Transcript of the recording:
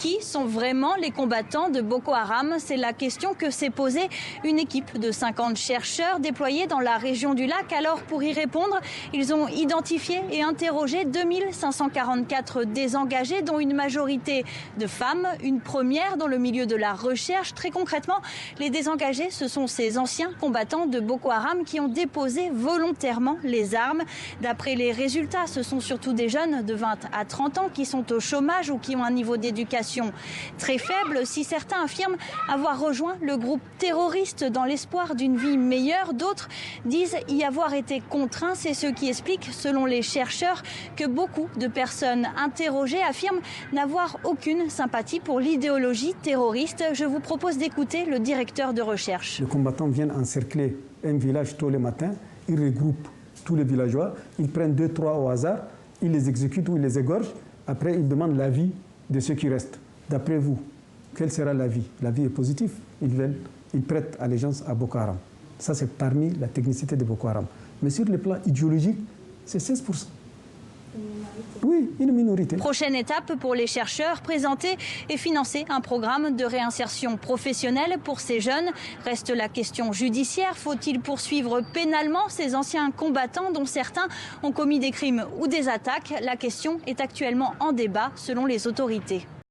Qui sont vraiment les combattants de Boko Haram? C'est la question que s'est posée une équipe de 50 chercheurs déployés dans la région du lac. Alors pour y répondre, ils ont identifié et interrogé 2544 désengagés, dont une majorité de femmes, une première dans le milieu de la recherche. Très concrètement, les désengagés, ce sont ces anciens combattants de Boko Haram qui ont déposé volontairement les armes. D'après les résultats, ce sont surtout des jeunes de 20 à 30 ans qui sont au chômage ou qui ont un niveau d'éducation très faible. Si certains affirment avoir rejoint le groupe terroriste dans l'espoir d'une vie meilleure, d'autres disent y avoir été contraints. C'est ce qui explique, selon les chercheurs, que beaucoup de personnes interrogées affirment n'avoir aucune sympathie pour l'idéologie terroriste. Je vous propose d'écouter le directeur de recherche. Les combattants viennent encercler un village tôt le matin, ils regroupent tous les villageois, ils prennent 2-3 au hasard, ils les exécutent ou ils les égorgent. Après, ils demandent l'avis de ceux qui restent. D'après vous, quelle sera l'avis? L'avis est positif. Ils prêtent allégeance à Boko Haram. Ça, c'est parmi la technicité de Boko Haram. Mais sur le plan idéologique, c'est 16%. Oui, une minorité. Prochaine étape pour les chercheurs, présenter et financer un programme de réinsertion professionnelle pour ces jeunes. Reste la question judiciaire. Faut-il poursuivre pénalement ces anciens combattants dont certains ont commis des crimes ou des attaques? La question est actuellement en débat selon les autorités.